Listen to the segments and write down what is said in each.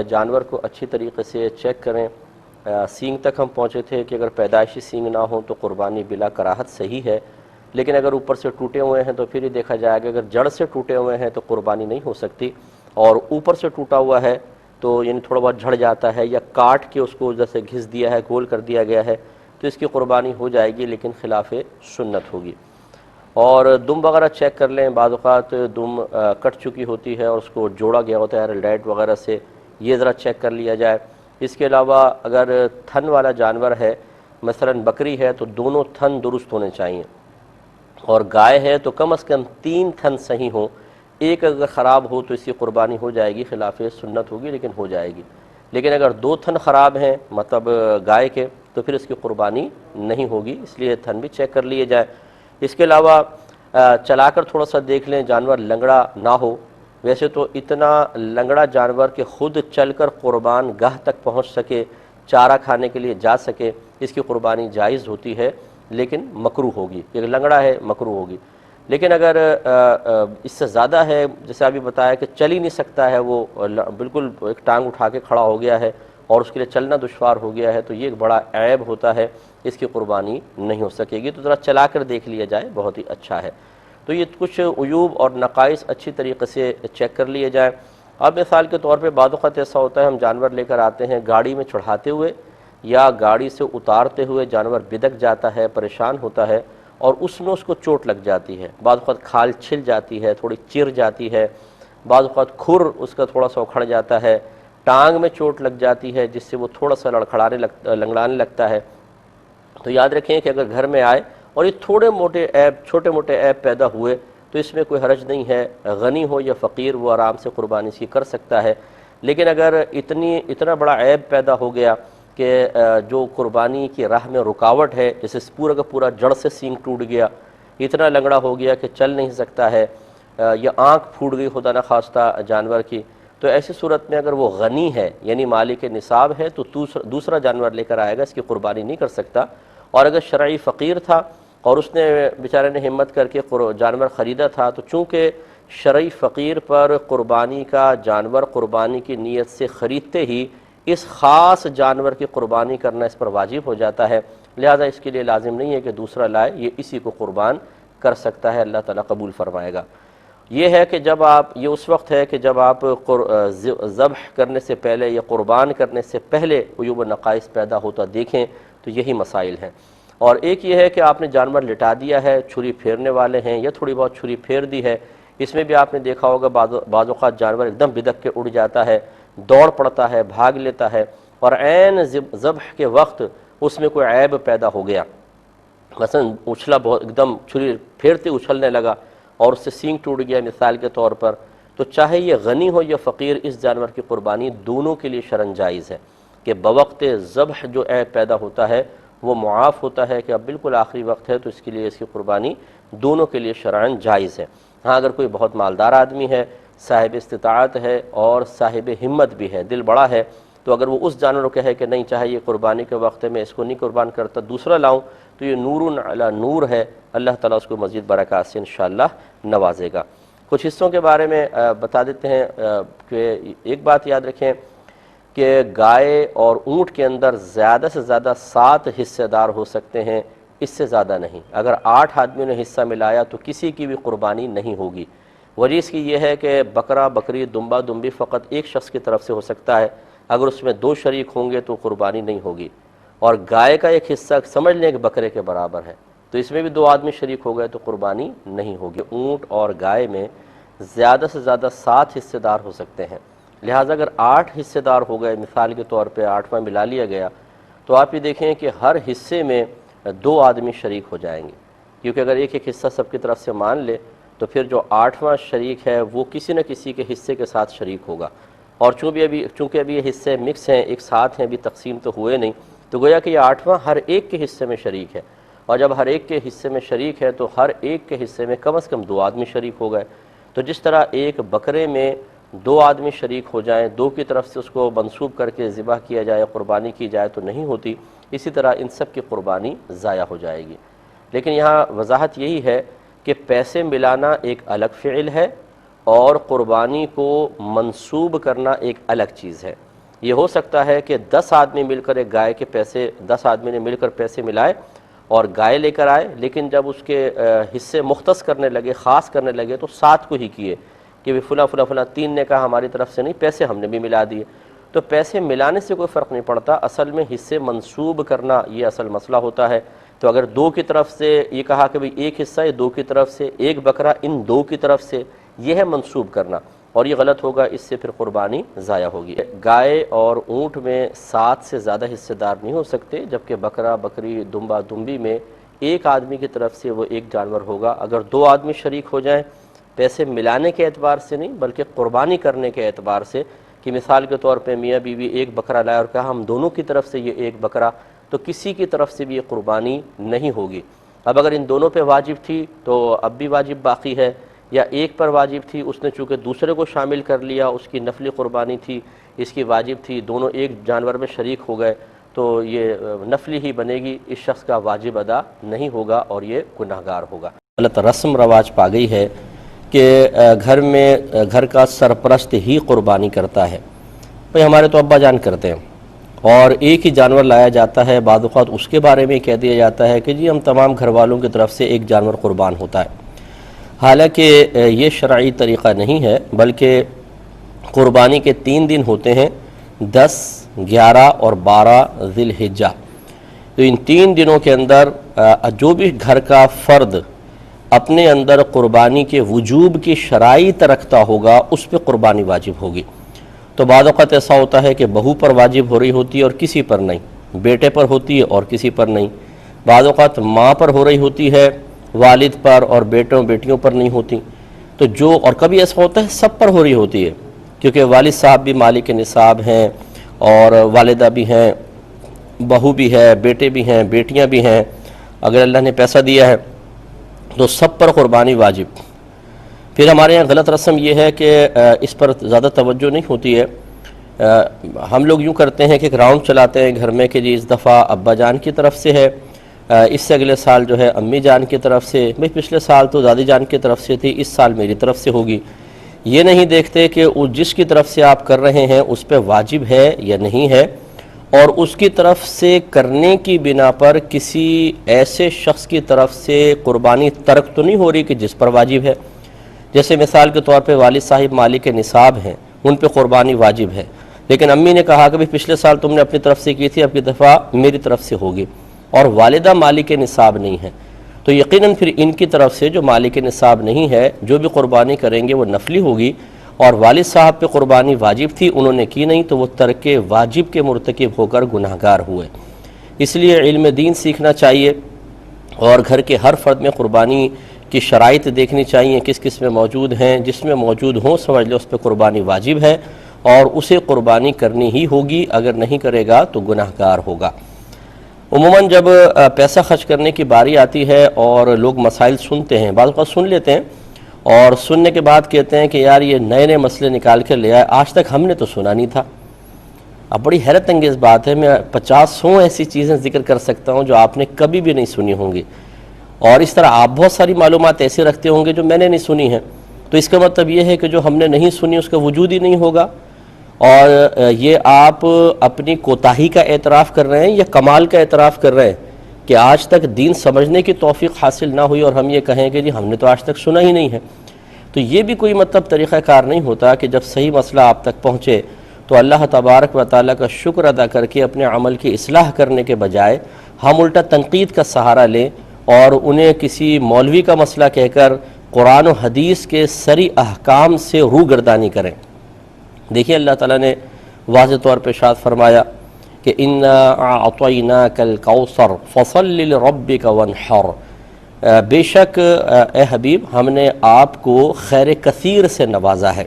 جانور کو اچھی طریقے سے چیک کریں۔ سینگ تک ہم پہنچے تھے کہ اگر پیدائشی سینگ نہ ہوں تو قربانی بلا کراہت صحیح ہے، لیکن اگر اوپر سے ٹوٹے ہوئے ہیں تو پھر یہ دیکھا جائے گا اگر جڑ سے ٹوٹے ہوئے ہیں تو قربانی نہیں ہو سکتی، اور اوپر سے ٹوٹا ہوا ہے تو یعنی تھوڑا بہت جھڑ جاتا ہے یا کاٹ کے اس کو جیسے گھس دیا ہے، گول کر دیا گیا ہے، تو اس کی قربانی ہو جائے گی لیکن خلاف سنت ہوگی۔ اور دم وغیرہ چیک کر لیں، بعض اوقات دم کٹ چکی ہوتی ہے اور اس کو جوڑا گیا ہوتا ہے لائٹ وغیرہ سے، یہ ذرا چیک کر لیا جائے۔ اس کے علاوہ اگر تھن والا جانور ہے، مثلا بکری ہے، تو دونوں تھن درست ہونے چاہیے، اور گائے ہے تو کم از کم 3 تھن صحیح ہوں۔ ایک اگر خراب ہو تو اس کی قربانی ہو جائے گی، خلاف سنت ہوگی لیکن ہو جائے گی۔ لیکن اگر 2 تھن خراب ہیں مطلب گائے کے، تو پھر اس کی قربانی نہیں ہوگی، اس لیے تھن بھی چیک کر لیے جائے۔ اس کے علاوہ چلا کر تھوڑا سا دیکھ لیں جانور لنگڑا نہ ہو۔ ویسے تو اتنا لنگڑا جانور کہ خود چل کر قربان گاہ تک پہنچ سکے، چارہ کھانے کے لیے جا سکے، اس کی قربانی جائز ہوتی ہے لیکن مکروہ ہوگی، یہ لنگڑا ہے مکروہ ہوگی۔ لیکن اگر اس سے زیادہ ہے، جیسے ابھی بتایا کہ چل ہی نہیں سکتا ہے، وہ بالکل ایک ٹانگ اٹھا کے کھڑا ہو گیا ہے اور اس کے لیے چلنا دشوار ہو گیا ہے، تو یہ ایک بڑا عیب ہوتا ہے، اس کی قربانی نہیں ہو سکے گی، تو ذرا چلا کر دیکھ لیا جائے، بہت ہی اچھا ہے۔ تو یہ کچھ عیوب اور نقائص اچھی طریقے سے چیک کر لیے جائیں۔ اب مثال کے طور پہ بعض اوقات ایسا ہوتا ہے ہم جانور لے کر آتے ہیں، گاڑی میں چڑھاتے ہوئے یا گاڑی سے اتارتے ہوئے جانور بدک جاتا ہے، پریشان ہوتا ہے، اور اس میں اس کو چوٹ لگ جاتی ہے، بعض اوقات کھال چھل جاتی ہے، تھوڑی چر جاتی ہے، بعض اوقات کھر اس کا تھوڑا سا اکھڑ جاتا ہے، ٹانگ میں چوٹ لگ جاتی ہے جس سے وہ تھوڑا سا لنگڑانے لگتا ہے۔ تو یاد رکھیں کہ اگر گھر میں آئے اور یہ چھوٹے موٹے عیب پیدا ہوئے تو اس میں کوئی حرج نہیں ہے، غنی ہو یا فقیر وہ آرام سے قربانی اس کی کر سکتا ہے۔ لیکن اگر اتنا بڑا عیب پیدا ہو گیا کہ جو قربانی کی راہ میں رکاوٹ ہے، جیسے پورا کا پورا جڑ سے سینگ ٹوٹ گیا، اتنا لنگڑا ہو گیا کہ چل نہیں سکتا ہے، یا آنکھ پھوٹ گئی خدا نخواستہ جانور کی، تو ایسی صورت میں اگر وہ غنی ہے یعنی مالک نصاب ہے تو دوسرا جانور لے کر آئے گا، اس کی قربانی نہیں کر سکتا۔ اور اگر شرعی فقیر تھا اور اس نے بیچارے نے ہمت کر کے جانور خریدا تھا، تو چونکہ شرعی فقیر پر قربانی کا جانور قربانی کی نیت سے خریدتے ہی اس خاص جانور کی قربانی کرنا اس پر واجب ہو جاتا ہے، لہذا اس کے لیے لازم نہیں ہے کہ دوسرا لائے، یہ اسی کو قربان کر سکتا ہے، اللہ تعالیٰ قبول فرمائے گا۔ یہ ہے کہ یہ اس وقت ہے کہ جب آپ ذبح کرنے سے پہلے یا قربان کرنے سے پہلے عیوب و نقائص پیدا ہوتا دیکھیں، تو یہی مسائل ہیں۔ اور ایک یہ ہے کہ آپ نے جانور لٹا دیا ہے، چھری پھیرنے والے ہیں یا تھوڑی بہت چھری پھیر دی ہے، اس میں بھی آپ نے دیکھا ہوگا بعض اوقات جانور ایک دم بدک کے اڑ جاتا ہے، دوڑ پڑتا ہے، بھاگ لیتا ہے، اور عین ذبح کے وقت اس میں کوئی عیب پیدا ہو گیا، مثلا اچھلا بہت ایک دم چھری پھیرتے اچھلنے لگا اور اس سے سینگ ٹوٹ گیا مثال کے طور پر، تو چاہے یہ غنی ہو یا فقیر، اس جانور کی قربانی دونوں کے لیے شرعاً جائز ہے کہ بوقت ذبح جو عیب پیدا ہوتا ہے وہ معاف ہوتا ہے کہ اب بالکل آخری وقت ہے، تو اس کے لیے اس کی قربانی دونوں کے لیے شرعاً جائز ہے۔ ہاں اگر کوئی بہت مالدار آدمی ہے، صاحب استطاعت ہے اور صاحب ہمت بھی ہے، دل بڑا ہے، تو اگر وہ اس جانور کو کہے کہ نہیں، چاہے یہ قربانی کے وقت میں اس کو نہیں قربان کرتا، دوسرا لاؤں، تو یہ نور علی نور ہے، اللہ تعالیٰ اس کو مزید برکات سے انشاءاللہ نوازے گا۔ کچھ حصوں کے بارے میں بتا دیتے ہیں کہ ایک بات یاد رکھیں کہ گائے اور اونٹ کے اندر زیادہ سے زیادہ 7 حصے دار ہو سکتے ہیں، اس سے زیادہ نہیں۔ اگر 8 آدمیوں نے حصہ ملایا تو کسی کی بھی قربانی نہیں ہوگی۔ وجہ اس کی یہ ہے کہ بکرا بکری دمبا دمبی فقط ایک شخص کی طرف سے ہو سکتا ہے، اگر اس میں 2 شریک ہوں گے تو قربانی نہیں ہوگی، اور گائے کا ایک حصہ سمجھ لیں کہ بکرے کے برابر ہے، تو اس میں بھی 2 آدمی شریک ہو گئے تو قربانی نہیں ہوگی۔ اونٹ اور گائے میں زیادہ سے زیادہ 7 حصے دار ہو سکتے ہیں، لہٰذا اگر 8 حصے دار ہو گئے، مثال کے طور پہ 8واں ملا لیا گیا، تو آپ یہ دیکھیں کہ ہر حصے میں 2 آدمی شریک ہو جائیں گے، کیونکہ اگر ایک حصہ سب کی طرف سے مان لے تو پھر جو 8واں شریک ہے وہ کسی نہ کسی کے حصے کے ساتھ شریک ہوگا، اور چونکہ ابھی یہ حصے مکس ہیں، ایک ساتھ ہیں، ابھی تقسیم تو ہوئے نہیں، تو گویا کہ یہ 8واں ہر ایک کے حصے میں شریک ہے، اور جب ہر ایک کے حصے میں شریک ہے تو ہر ایک کے حصے میں کم از کم 2 آدمی شریک ہو گئے۔ تو جس طرح ایک بکرے میں 2 آدمی شریک ہو جائیں، 2 کی طرف سے اس کو منسوب کر کے ذبح کیا جائے، قربانی کی جائے تو نہیں ہوتی، اسی طرح ان سب کی قربانی ضائع ہو جائے گی۔ لیکن یہاں وضاحت یہی ہے کہ پیسے ملانا ایک الگ فعل ہے اور قربانی کو منسوب کرنا ایک الگ چیز ہے۔ یہ ہو سکتا ہے کہ 10 آدمی مل کر ایک گائے کے پیسے، 10 آدمی نے مل کر پیسے ملائے اور گائے لے کر آئے، لیکن جب اس کے حصے مختص کرنے لگے، خاص کرنے لگے، تو 7 کو ہی کیے کہ فلاں فلاں فلاں 3 نے کہا ہماری طرف سے نہیں، پیسے ہم نے بھی ملا دیے۔ تو پیسے ملانے سے کوئی فرق نہیں پڑتا، اصل میں حصے منسوب کرنا یہ اصل مسئلہ ہوتا ہے۔ تو اگر 2 کی طرف سے یہ کہا کہ بھئی ایک حصہ ہے 2 کی طرف سے، ایک بکرا ان 2 کی طرف سے، یہ ہے منسوب کرنا، اور یہ غلط ہوگا، اس سے پھر قربانی ضائع ہوگی۔ گائے اور اونٹ میں 7 سے زیادہ حصے دار نہیں ہو سکتے، جبکہ بکرا، بکری، دمبا، دمبی میں ایک آدمی کی طرف سے وہ ایک جانور ہوگا۔ اگر 2 آدمی شریک ہو جائیں، پیسے ملانے کے اعتبار سے نہیں بلکہ قربانی کرنے کے اعتبار سے، کہ مثال کے طور پہ میاں بیوی ایک بکرا لائے اور کہا ہم دونوں کی طرف سے یہ ایک بکرا، تو کسی کی طرف سے بھی یہ قربانی نہیں ہوگی۔ اب اگر ان دونوں پہ واجب تھی تو اب بھی واجب باقی ہے، یا ایک پر واجب تھی، اس نے چونکہ دوسرے کو شامل کر لیا، اس کی نفلی قربانی تھی، اس کی واجب تھی، دونوں ایک جانور میں شریک ہو گئے، تو یہ نفلی ہی بنے گی، اس شخص کا واجب ادا نہیں ہوگا اور یہ گناہگار ہوگا۔ غلط رسم رواج پا گئی ہے کہ گھر میں گھر کا سرپرست ہی قربانی کرتا ہے۔ بھئی ہمارے تو ابا جان کرتے ہیں، اور ایک ہی جانور لایا جاتا ہے، بعض اوقات اس کے بارے میں کہہ دیا جاتا ہے کہ جی ہم تمام گھر والوں کی طرف سے ایک جانور قربان ہوتا ہے۔ حالانکہ یہ شرعی طریقہ نہیں ہے، بلکہ قربانی کے 3 دن ہوتے ہیں، 10، 11 اور 12 ذی الحجہ۔ تو ان 3 دنوں کے اندر جو بھی گھر کا فرد اپنے اندر قربانی کے وجوب کی شرائط رکھتا ہوگا، اس پہ قربانی واجب ہوگی۔ تو بعض اوقات ایسا ہوتا ہے کہ بہو پر واجب ہو رہی ہوتی ہے اور کسی پر نہیں، بیٹے پر ہوتی ہے اور کسی پر نہیں، بعض اوقات ماں پر ہو رہی ہوتی ہے، والد پر، اور بیٹوں بیٹیوں پر نہیں ہوتی۔ تو اور کبھی ایسا ہوتا ہے سب پر ہو رہی ہوتی ہے، کیونکہ والد صاحب بھی مالک نصاب ہیں، اور والدہ بھی ہیں، بہو بھی ہے، بیٹے بھی ہیں، بیٹیاں بھی ہیں، اگر اللہ نے پیسہ دیا ہے تو سب پر قربانی واجب۔ پھر ہمارے یہاں غلط رسم یہ ہے کہ اس پر زیادہ توجہ نہیں ہوتی ہے، ہم لوگ یوں کرتے ہیں کہ ایک راؤنڈ چلاتے ہیں گھر میں کہ جی اس دفعہ ابا جان کی طرف سے ہے، اس سے اگلے سال جو ہے امی جان کی طرف سے، بھئی پچھلے سال تو دادی جان کی طرف سے تھی، اس سال میری طرف سے ہوگی۔ یہ نہیں دیکھتے کہ جس کی طرف سے آپ کر رہے ہیں اس پہ واجب ہے یا نہیں ہے، اور اس کی طرف سے کرنے کی بنا پر کسی ایسے شخص کی طرف سے قربانی ترک تو نہیں ہو رہی کہ جس پر واجب ہے۔ جیسے مثال کے طور پہ والد صاحب مالک نصاب ہیں، ان پہ قربانی واجب ہے، لیکن امی نے کہا کہ بھی پچھلے سال تم نے اپنی طرف سے کی تھی، اب کی دفعہ میری طرف سے ہوگی، اور والدہ مالک نصاب نہیں ہے، تو یقیناً پھر ان کی طرف سے جو مالک نصاب نہیں ہے، جو بھی قربانی کریں گے وہ نفلی ہوگی، اور والد صاحب پہ قربانی واجب تھی، انہوں نے کی نہیں، تو وہ ترک واجب کے مرتکب ہو کر گناہگار ہوئے۔ اس لیے علم دین سیکھنا چاہیے، اور گھر کے ہر فرد میں قربانی کی شرائط دیکھنی چاہیے، کس کس میں موجود ہیں، جس میں موجود ہوں سمجھ لو اس پہ قربانی واجب ہے، اور اسے قربانی کرنی ہی ہوگی، اگر نہیں کرے گا تو گناہگار ہوگا۔ عموماً جب پیسہ خرچ کرنے کی باری آتی ہے اور لوگ مسائل سنتے ہیں، بعض اوقات سن لیتے ہیں اور سننے کے بعد کہتے ہیں کہ یار یہ نئے نئے مسئلے نکال کر لے آئے، آج تک ہم نے تو سنا نہیں تھا۔ اب بڑی حیرت انگیز بات ہے، میں 50-100 ایسی چیزیں ذکر کر سکتا ہوں جو آپ نے کبھی بھی نہیں سنی ہوں گی، اور اس طرح آپ بہت ساری معلومات ایسے رکھتے ہوں گے جو میں نے نہیں سنی ہیں، تو اس کا مطلب یہ ہے کہ جو ہم نے نہیں سنی اس کا وجود ہی نہیں ہوگا، اور یہ آپ اپنی کوتاہی کا اعتراف کر رہے ہیں یا کمال کا اعتراف کر رہے ہیں کہ آج تک دین سمجھنے کی توفیق حاصل نہ ہوئی اور ہم یہ کہیں کہ جی ہم نے تو آج تک سنا ہی نہیں ہے۔ تو یہ بھی کوئی مطلب طریقہ کار نہیں ہوتا کہ جب صحیح مسئلہ آپ تک پہنچے تو اللہ تبارک و تعالیٰ کا شکر ادا کر کے اپنے عمل کی اصلاح کرنے کے بجائے ہم الٹا تنقید کا سہارا لیں اور انہیں کسی مولوی کا مسئلہ کہہ کر قرآن و حدیث کے سری احکام سے روگردانی کریں۔ دیکھیے اللہ تعالیٰ نے واضح طور پہ ارشاد فرمایا کہ اِنَّا أَعْطَيْنَاكَ الْكَوْثَرَ فَصَلِّ لِرَبِّكَ وَانْحَرْ، بے شک اے حبیب ہم نے آپ کو خیر کثیر سے نوازا ہے،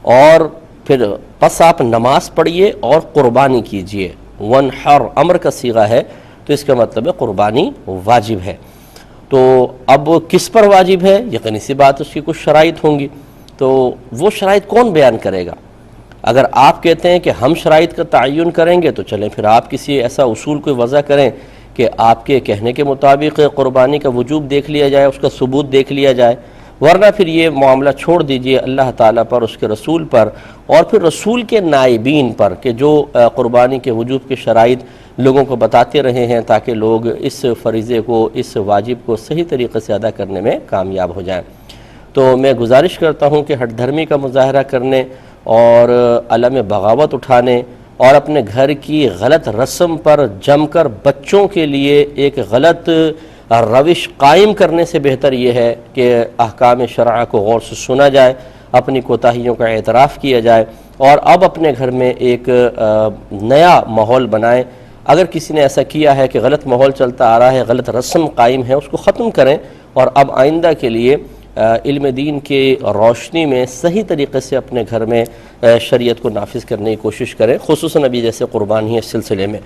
اور پھر پس آپ نماز پڑھیے اور قربانی کیجئے۔ وانحر امر کا صیغہ ہے تو اس کا مطلب ہے قربانی واجب ہے۔ تو اب کس پر واجب ہے؟ یقینی سی بات اس کی کچھ شرائط ہوں گی، تو وہ شرائط کون بیان کرے گا؟ اگر آپ کہتے ہیں کہ ہم شرائط کا تعین کریں گے تو چلیں پھر آپ کسی ایسا اصول کو وضع کریں کہ آپ کے کہنے کے مطابق قربانی کا وجوب دیکھ لیا جائے، اس کا ثبوت دیکھ لیا جائے۔ ورنہ پھر یہ معاملہ چھوڑ دیجئے اللہ تعالیٰ پر، اس کے رسول پر، اور پھر رسول کے نائبین پر کہ جو قربانی کے وجوب کے شرائط لوگوں کو بتاتے رہے ہیں تاکہ لوگ اس فریضے کو، اس واجب کو صحیح طریقے سے ادا کرنے میں کامیاب ہو جائیں۔ تو میں گزارش کرتا ہوں کہ ہٹ دھرمی کا مظاہرہ کرنے اور علم بغاوت اٹھانے اور اپنے گھر کی غلط رسم پر جم کر بچوں کے لیے ایک غلط روش قائم کرنے سے بہتر یہ ہے کہ احکام شرع کو غور سے سنا جائے، اپنی کوتاہیوں کا اعتراف کیا جائے اور اب اپنے گھر میں ایک نیا ماحول بنائیں۔ اگر کسی نے ایسا کیا ہے کہ غلط ماحول چلتا آ رہا ہے، غلط رسم قائم ہے، اس کو ختم کریں اور اب آئندہ کے لیے علم دین کے روشنی میں صحیح طریقے سے اپنے گھر میں شریعت کو نافذ کرنے کی کوشش کریں، خصوصاً ابھی جیسے قربانی ہے اس سلسلے میں۔